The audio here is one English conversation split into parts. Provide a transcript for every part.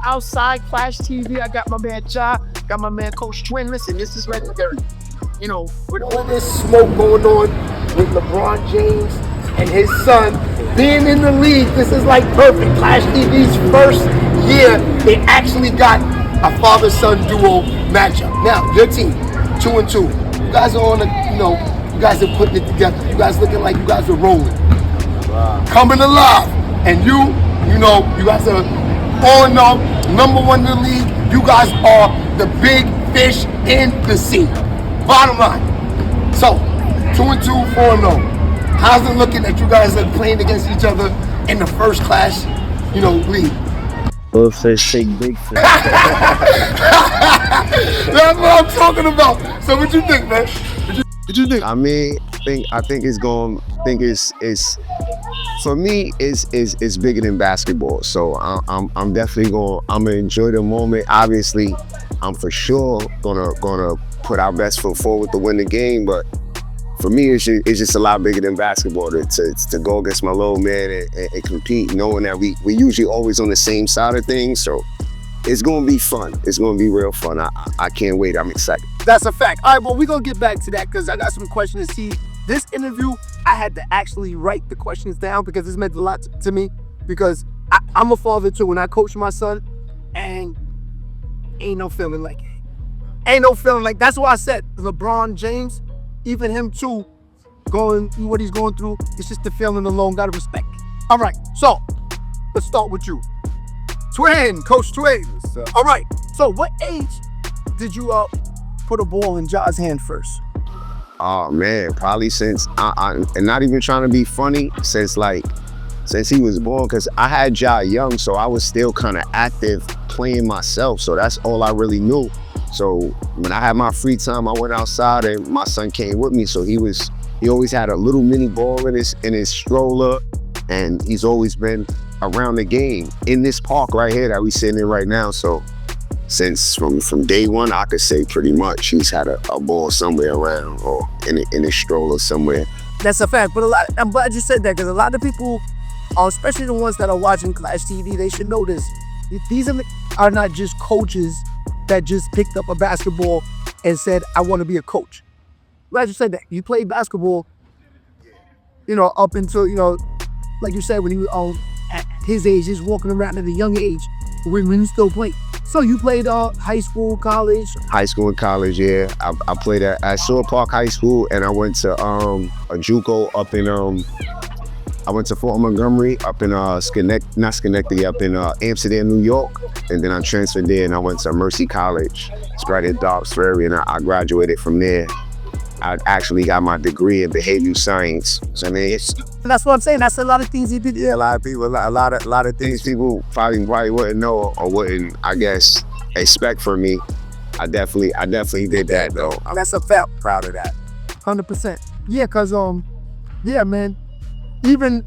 outside Clash TV, I got my man Ja, got my man Coach Twin. Listen, this is legendary. You know, with all this smoke going on with LeBron James and his son being in the league, this is like perfect. Clash TV's first year, they actually got a father-son duo matchup. Now, your team, 2-2. You guys are on the, you guys are putting it together. You guys looking like you guys are rolling. Wow. Coming alive. And you guys are all number one in the league. You guys are the big fish in the sea. Bottom line. So, 2-2, 4-0. How's it looking that you guys are playing against each other in the first Clash, league? Little fish take big fish. That's what I'm talking about. So what you think, man? What you think? I mean, I think it's going. For me, it's bigger than basketball. So I'm definitely I'm gonna enjoy the moment. Obviously, I'm for sure gonna put our best foot forward to win the game. But for me, it's just a lot bigger than basketball to go against my little man and compete, knowing that we usually always on the same side of things. So it's gonna be fun. It's gonna be real fun. I can't wait. I'm excited. That's a fact. All right, well, we're gonna get back to that because I got some questions. See, this interview, I had to actually write the questions down because it's meant a lot to me because I'm a father too, and I coach my son, and ain't no feeling like it. Ain't no feeling like, that's why I said LeBron James, even him too, going through what he's going through, it's just the feeling alone, gotta respect it. All right, so let's start with you. Twin, Coach Twin. All right, so what age did you put a ball in Ja's hand first? Oh man, probably since and not even trying to be funny, since he was born, because I had Ja young, so I was still kind of active playing myself, so that's all I really knew. So when I had my free time, I went outside and my son came with me, so he always had a little mini ball in his stroller, and he's always been around the game in this park right here that we sitting in right now. So since from day one, I could say pretty much he's had a ball somewhere around or in his stroller somewhere. That's a fact, but I'm glad you said that because a lot of people, especially the ones that are watching Clash TV, they should know this. These are not just coaches that just picked up a basketball and said, I want to be a coach. Glad you said that. You played basketball, up until, like you said, when he was at his age, he's walking around at a young age when he still played. So you played high school, college? High school and college, yeah. I played at Shore Park High School, and I went to a JUCO up in I went to Fort Montgomery up in not Schenectady, up in Amsterdam, New York, and then I transferred there and I went to Mercy College. It's right at Dobbs Ferry, and I graduated from there. I actually got my degree in behavioral science. So I mean, that's what I'm saying. That's a lot of things you did. Yeah, a lot of people, a lot of things people probably wouldn't know or wouldn't, I guess, expect from me. I definitely did that though. That's a fact. Proud of that. 100%. Yeah, cause yeah, man. Even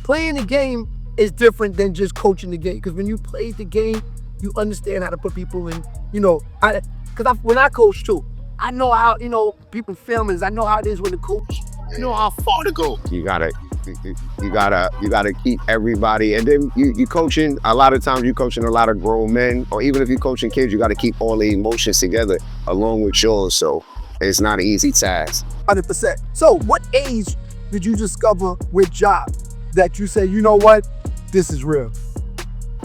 playing the game is different than just coaching the game. Because when you play the game, you understand how to put people in. When I coach too, I know how people filming. I know how it is when the coach. You know how far to go. You gotta keep everybody, and then you coaching. A lot of times you coaching a lot of grown men, or even if you're coaching kids, you got to keep all the emotions together along with yours. So it's not an easy task. 100%. So what age did you discover with Ja that you say, you know what, this is real?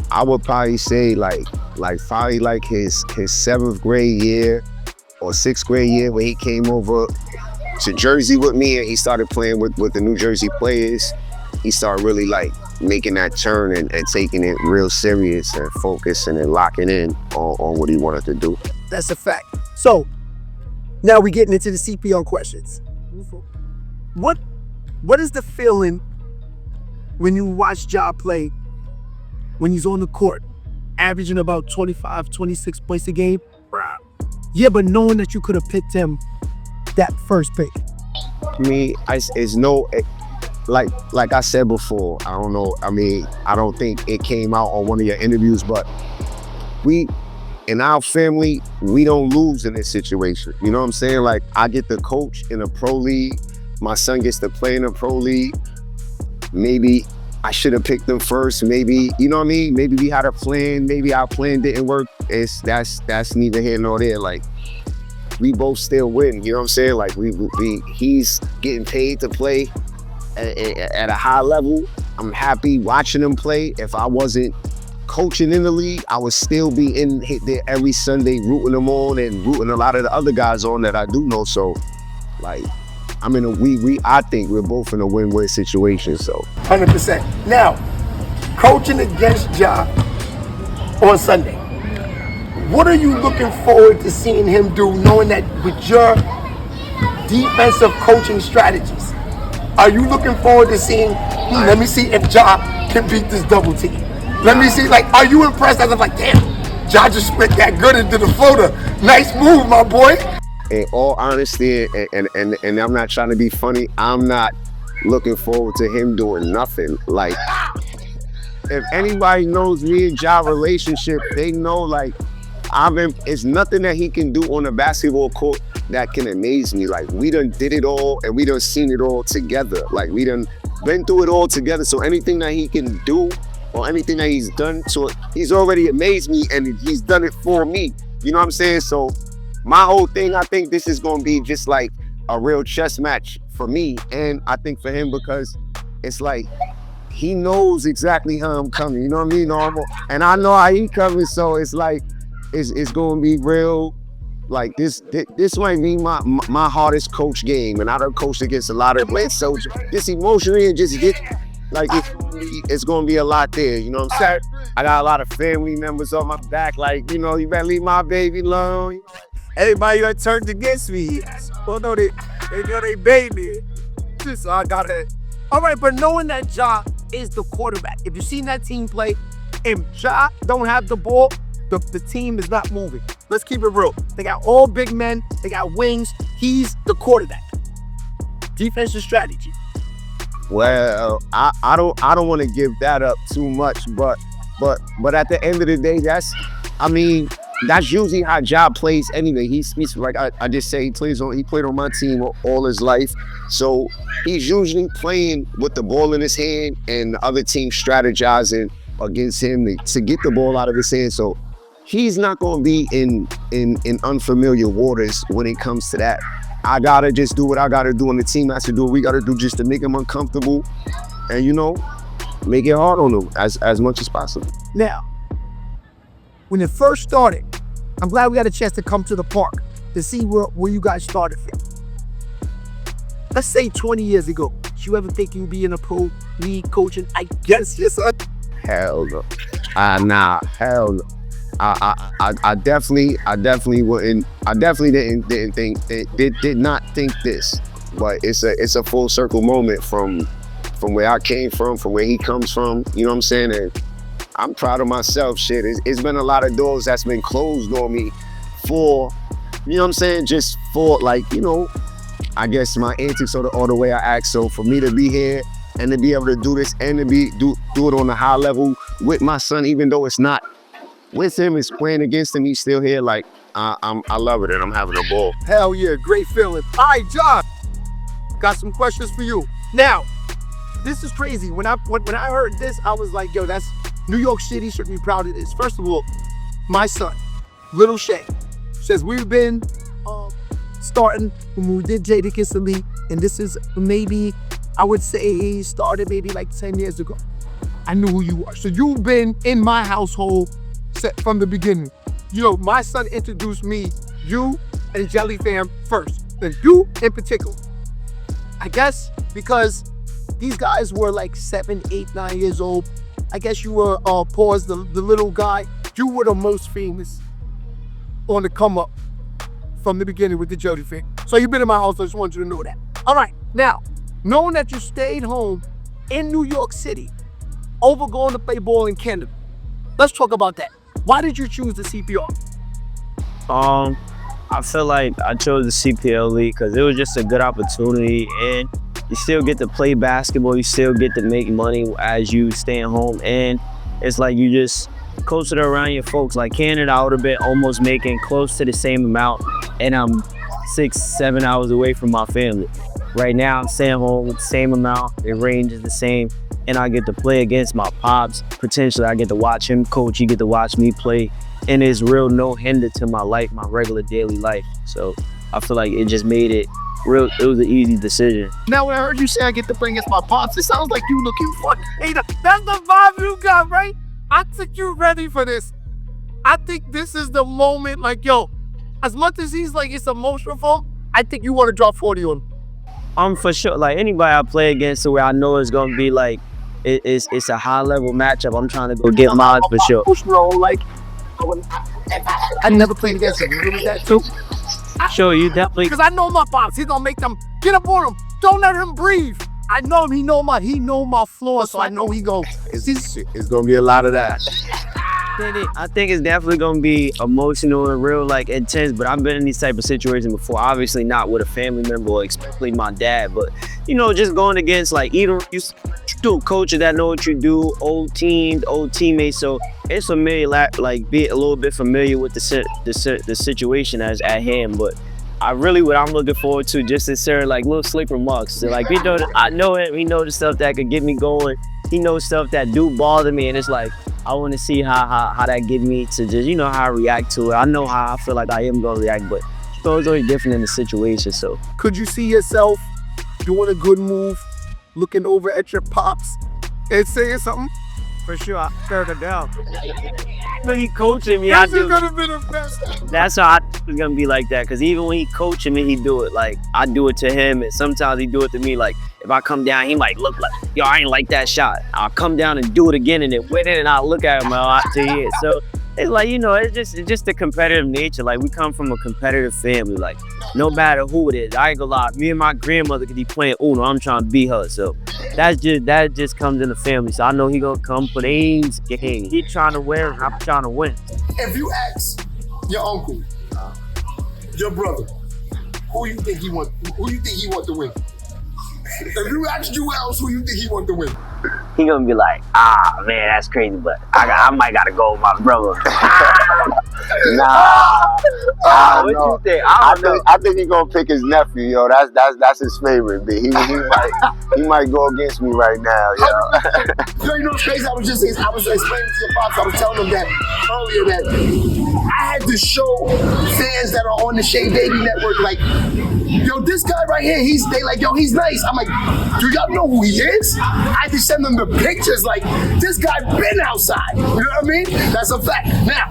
I would probably say like his 7th grade year or 6th grade year when he came over to Jersey with me and he started playing with the New Jersey players. He started really making that turn and taking it real serious and focusing and locking in on what he wanted to do. That's a fact. So now we're getting into the CPO questions. What is the feeling when you watch Ja play, when he's on the court, averaging about 25, 26 points a game? Yeah, but knowing that you could have picked him that first pick. Me, it's no, like I said before, I don't know, I mean, I don't think it came out on one of your interviews, but in our family, we don't lose in this situation. You know what I'm saying? Like, I get to coach in a pro league. My son gets to play in a pro league. Maybe I should have picked them first. Maybe, you know what I mean? Maybe we had a plan. Maybe our plan didn't work. That's neither here nor there. Like, we both still win. You know what I'm saying? Like, he's getting paid to play at a high level. I'm happy watching him play. If I wasn't coaching in the league, I would still be hit there every Sunday rooting them on and rooting a lot of the other guys on that I do know. So, like, I mean, I think we're both in a win-win situation. So 100%. Now, coaching against Ja on Sunday, what are you looking forward to seeing him do, knowing that with your defensive coaching strategies, are you looking forward to seeing, let me see if Ja can beat this double team? Let me see, like, are you impressed as I'm like, damn, Ja just split that good into the floater. Nice move, my boy. In all honesty, and I'm not trying to be funny, I'm not looking forward to him doing nothing. Like, if anybody knows me and Ja relationship, they know, like, it's nothing that he can do on a basketball court that can amaze me. Like, we done did it all and we done seen it all together. Like, we done been through it all together. So anything that he can do or anything that he's done, so he's already amazed me and he's done it for me. You know what I'm saying? So my whole thing, I think this is gonna be just like a real chess match for me, and I think for him, because it's like he knows exactly how I'm coming. You know what I mean? And I know how he coming, so it's like it's gonna be real. Like this might be my hardest coach game, and I done coached against a lot of players, so just emotionally and just get like it's gonna be a lot there. You know what I'm saying? I got a lot of family members on my back, like, you know, you better leave my baby alone. Everybody that turned against me, well, no, they know they baby. So I got it. All right, but knowing that Ja is the quarterback, if you've seen that team play, if Ja don't have the ball, the team is not moving. Let's keep it real. They got all big men. They got wings. He's the quarterback. Defensive strategy. Well, I don't want to give that up too much, but at the end of the day, that's usually how Ja plays anyway. He's like I just say, he played on my team all his life. So he's usually playing with the ball in his hand and the other team strategizing against him to get the ball out of his hand. So he's not going to be in unfamiliar waters when it comes to that. I got to just do what I got to do, and the team has to do what we got to do just to make him uncomfortable and, you know, make it hard on him as much as possible. Now, when it first started, I'm glad we got a chance to come to the park to see where you guys started from. Let's say 20 years ago, did you ever think you'd be in a pro league coaching? I guess yes, son. Hell no. Nah, hell no. I definitely wouldn't. I definitely didn't think, did not think this. But it's a full circle moment from where I came from where he comes from. You know what I'm saying? And I'm proud of myself. Shit, it's been a lot of doors that's been closed on me for, you know what I'm saying? Just for, like, you know, I guess my antics or the way I act. So for me to be here and to be able to do this and to do it on a high level with my son, even though it's not with him, it's playing against him, he's still here. Like, I love it and I'm having a ball. Hell yeah, great feeling. All right, John, got some questions for you. Now, this is crazy. When I heard this, I was like, yo, that's New York City should be proud of this. First of all, my son, little Shay, says we've been starting when we did Jada Kiss Elite, and this is maybe, I would say, started maybe like 10 years ago. I knew who you are. So you've been in my household from the beginning. You know, my son introduced me, you and Jelly Fam first, then you in particular. I guess because these guys were like 7, 8, 9 years old. I guess you were, the little guy. You were the most famous on the come up from the beginning with the Jelly Fam. So you've been in my house, I just want you to know that. All right, now, knowing that you stayed home in New York City over going to play ball in Canada, let's talk about that. Why did you choose the CPR? I feel like I chose the CPL league because it was just a good opportunity, and you still get to play basketball, you still get to make money as you staying home, and it's like you just closer around your folks. Like Canada, I would have been almost making close to the same amount, and I'm 6, 7 hours away from my family. Right now, I'm staying home with the same amount, the range is the same, and I get to play against my pops. Potentially, I get to watch him coach. He get to watch me play, and it's real no hinder to my life, my regular daily life. So I feel like it just made it real. It was an easy decision. Now, when I heard you say I get to bring against my pops, it sounds like you looking fucking. Hey, that's the vibe you got, right? I think you're ready for this. I think this is the moment, like, yo, as much as he's like, it's emotional for him, I think you want to drop 40 on him. For sure, like anybody I play against, to where I know it's gonna be like it's a high level matchup. I'm trying to go get mine for sure. Push roll, like, I never played against him. You remember that too? Sure, you definitely. Because I know my pops. He's gonna make them get up on him. Don't let him breathe. I know him. He know my floor, so I know he go. It's gonna be a lot of that. I think it's definitely gonna be emotional and real, like intense. But I've been in these type of situations before. Obviously not with a family member, or especially my dad. But you know, just going against like either you do coaches that know what you do, old teams, old teammates. So it's familiar, like be a little bit familiar with the situation as at hand. But what I'm looking forward to, just insert like little slick remarks. So like I know him. He know the stuff that could get me going. He knows stuff that do bother me, and it's like, I want to see how that get me to just, you know, how I react to it. I know how I feel like I am going to react, but it's always different in the situation, so. Could you see yourself doing a good move, looking over at your pops and saying something? For sure, I turned it down. When he coaching me, This is gonna be the best. That's how I was gonna be like that, because even when he coaching me, he do it like, I do it to him, and sometimes he do it to me. Like, if I come down, he might look like, yo, I ain't like that shot. I'll come down and do it again, and then win it, and I'll look at him, I see it. So it's like, you know, it's just the competitive nature. Like, we come from a competitive family. Like, no matter who it is, I ain't gonna lie. Me and my grandmother could be playing Uno. I'm trying to beat her. So that just comes in the family. So I know he gonna come for the A's game. He trying to win. I'm trying to win. If you ask your uncle, your brother, who you think he want to win? If you ask Juelz, who you think he want to win? He gonna be like, man, that's crazy, but I might gotta go with my brother. What you think? I think he gonna pick his nephew, yo. That's his favorite. But he might go against me right now, yo. Yo, you know what's crazy? I was explaining to your pops. I was telling them that earlier that I had to show fans that are on the Sheababy network, like, yo, this guy right here, they like, yo, he's nice. I'm like, do y'all know who he is? I had to send them the pictures, like, this guy been outside. You know what I mean? That's a fact. Now,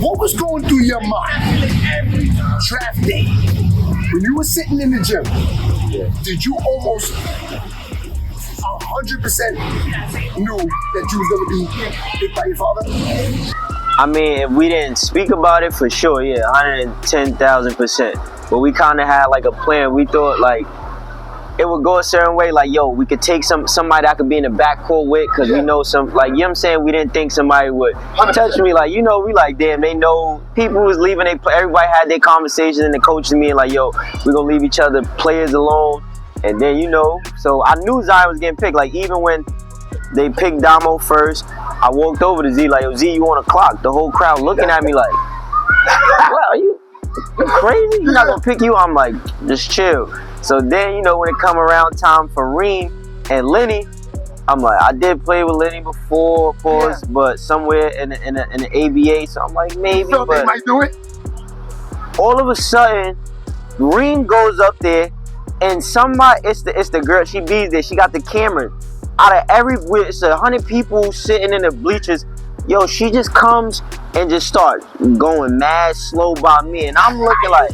what was going through your mind draft day when you were sitting in the gym? Did you almost 100% knew that you was gonna be picked by your father? I mean, if we didn't speak about it, for sure, yeah, 110,000%. But we kind of had like a plan. We thought like it would go a certain way, like, yo, we could take somebody I could be in the backcourt with, because we know some, like, you know what I'm saying, we didn't think somebody would touch me, like, you know, we like, damn, they know, people was leaving, everybody had their conversations, and the coach to me, like, yo, we gonna leave each other players alone, and then, you know, so I knew Zion was getting picked. Like, even when they picked Damo first, I walked over to Z, like, yo, Z, you on the clock? The whole crowd looking at me like, what, are you crazy? He's not gonna pick you? I'm like, just chill. So then, you know, when it come around time for Reem and Lenny, I'm like, I did play with Lenny before, of course, but somewhere in the ABA, so I'm like, maybe, So but they might do it? all of a sudden, Reem goes up there, and somebody, it's the girl, she be there, she got the camera. Out of it's 100 people sitting in the bleachers, yo, she just comes and just starts going mad slow by me, and I'm looking like,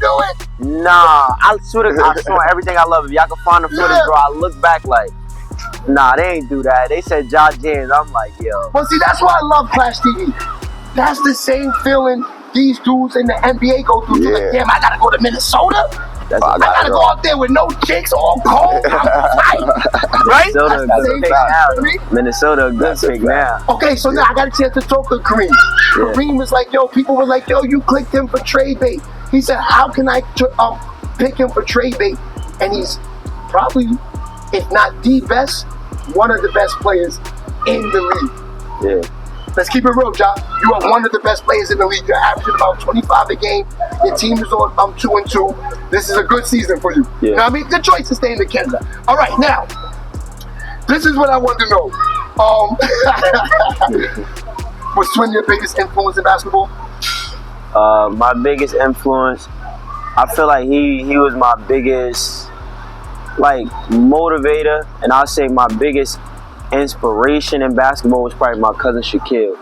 nah, I swear to God, I swear everything I love. If y'all can find the footage, bro, I look back like, nah, they ain't do that. They said Josh James. I'm like, yo. Well, see, that's why I love ClashTV. That's the same feeling these dudes in the NBA go through. Yeah. Like, damn, I gotta go to Minnesota. That's I gotta go out there with no chicks, all cold. I'm tight. Right? Minnesota, That's a good pick now. Minnesota, a good pick now. Okay, so now I got a chance to talk to Kareem. Yeah. Kareem was like, yo, people were like, yo, you clicked him for trade bait. He said, how can I pick him for trade bait? And he's probably, if not the best, one of the best players in the league. Yeah. Let's keep it real, John. You are one of the best players in the league. You're averaging about 25 a game. Your team is on 2-2. This is a good season for you. Yeah. You know what I mean? Good choice to stay in the Canada. All right, now, This is what I want to know. Was Twin your biggest influence in basketball? My biggest influence, I feel like he was my biggest like motivator, and I'll say my biggest inspiration in basketball was probably my cousin Shaquille,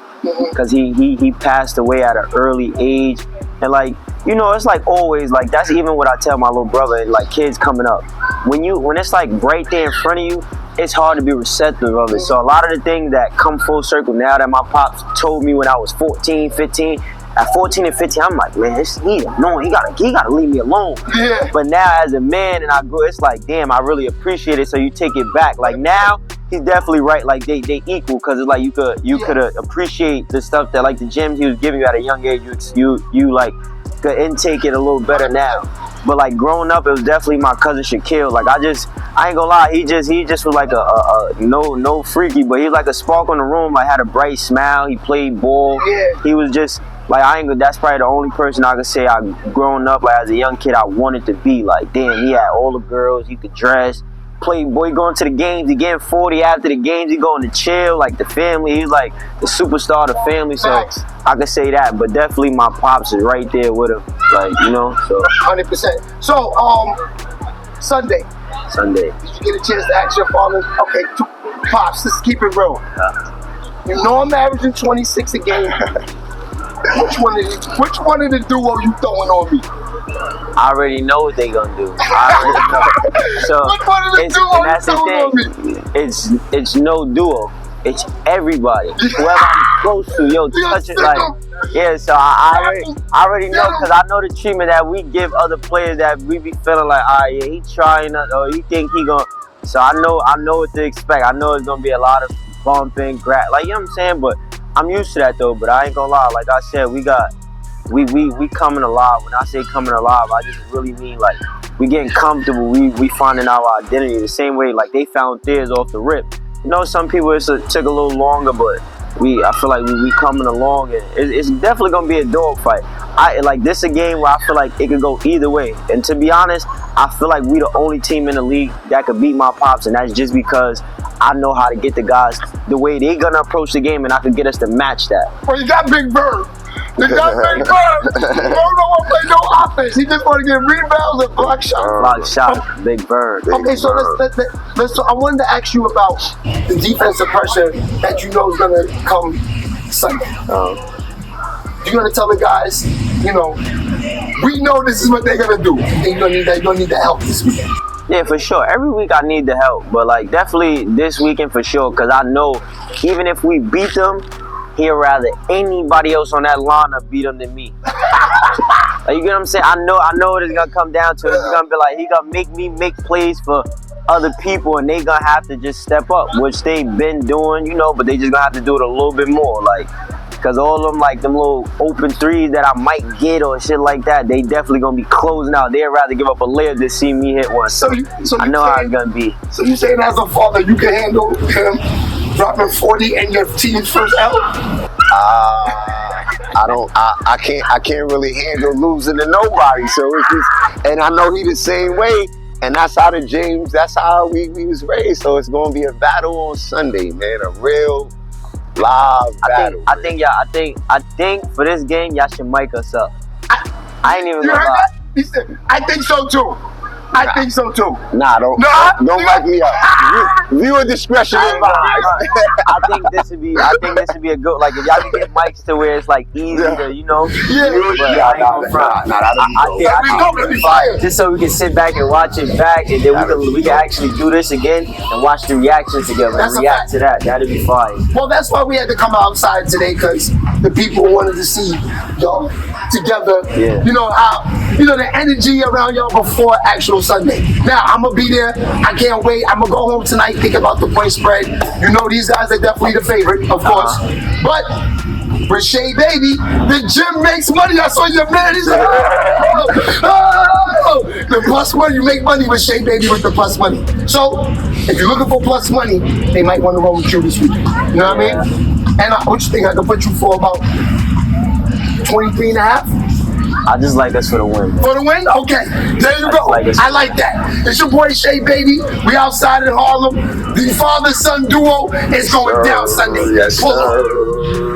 because he passed away at an early age, and like, you know, it's like always, like that's even what I tell my little brother, like kids coming up, when it's like right there in front of you, it's hard to be receptive of it. So a lot of the things that come full circle now that my pops told me when I was 14, 15, at 14 and 15, I'm like, man, he gotta leave me alone. Yeah. But now as a man and I grew, it's like, damn, I really appreciate it. So you take it back. Like now, he's definitely right. Like they equal, because it's like you could appreciate the stuff that like the gems he was giving you at a young age. You like could intake it a little better now. But like growing up, it was definitely my cousin Shaquille. Like I ain't gonna lie, he just was like no freaky, but he was like a spark on the room. Like had a bright smile. He played ball. Yeah. He was just like, that's probably the only person I could say I growing up like as a young kid I wanted to be. Like damn, he had all the girls. He could dress. Play boy, going to the games, he getting 40 after the games, he going to chill, like the family, he's like the superstar of the family, so I could say that, but definitely my pops is right there with him, like, you know, so. 100%. So, Sunday. Sunday. Did you get a chance to ask your father, okay, Pops, let's keep it real. You know I'm averaging 26 a game. Which one of the duo you throwing on me? I already know what they gonna do. I already know. So which one of the duo and that's you throwing the thing. It's no duo. It's everybody. Whoever I'm close to, touch it like, yeah. So I already know, because I know the treatment that we give other players that we be feeling like, yeah, he trying or he think he gonna. So I know what to expect. I know it's gonna be a lot of bumping, like, you know what I'm saying. But I'm used to that though. But I ain't gonna lie. Like I said, we coming alive. When I say coming alive, I just really mean like we getting comfortable. We finding our identity the same way like they found theirs off the rip. You know, some people took a little longer, but I feel like we coming along, and it's definitely gonna be a dog fight. This is a game where I feel like it could go either way. And to be honest, I feel like we the only team in the league that could beat my pops, and that's just because I know how to get the guys the way they gonna approach the game, and I can get us to match that. Well, you got Big Bird. You got Big Bird. He don't want to play no offense. He just want to get rebounds and block shots. Block shots, Big Bird. Okay, so let's. I wanted to ask you about the defensive pressure that you know is gonna come Sunday. You're gonna tell the guys, you know, we know this is what they're gonna do. They're gonna need the help this weekend. Yeah, for sure. Every week I need the help, but like definitely this weekend for sure, because I know even if we beat them, he'd rather anybody else on that lineup beat them than me. Like, you get what I'm saying? I know what it's gonna come down to. It's gonna be like he gonna make me make plays for other people, and they gonna have to just step up, which they've been doing, you know, but they just gonna have to do it a little bit more, like. Because all of them, like them little open threes that I might get or shit like that, they definitely gonna be closing out. They'd rather give up a layup than see me hit one. So I know how it's gonna be. So you saying as a father, you can handle him dropping 40 and your team's first L? I can't really handle losing to nobody. So it's just, and I know he the same way. And that's how that's how we was raised. So it's gonna be a battle on Sunday, man. A real live battle. I think for this game, y'all should mic us up. I ain't even you gonna heard lie. that? He said, I think so too. I think so too. Nah, don't mic me up. Viewer discretion advised. I think this would be a good, like if y'all can get mics to where it's like easy to, you know. Just so we can sit back and watch it back, and then we can actually do this again and watch the reactions together and react to that. That'd be fine. Well, that's why we had to come outside today, because the people wanted to see y'all together. Yeah. You know how, the energy around y'all before actual Sunday. Now I'm gonna be there. I can't wait. I'm gonna go home tonight, think about the point spread. You know these guys are definitely the favorite, of course. But with Sheababy, the gym makes money. I saw your man. He's like, the plus money. You make money with Sheababy with the plus money. So if you're looking for plus money, they might want to roll with you this week. You know what I mean? And what you think I can put you for about 23 and a half? I just like us for the win. For the win? Okay. There you go. I like that. It's your boy Sheababy. We outside in Harlem. The father-son duo is going down Sunday. Yes, Pull up. sir.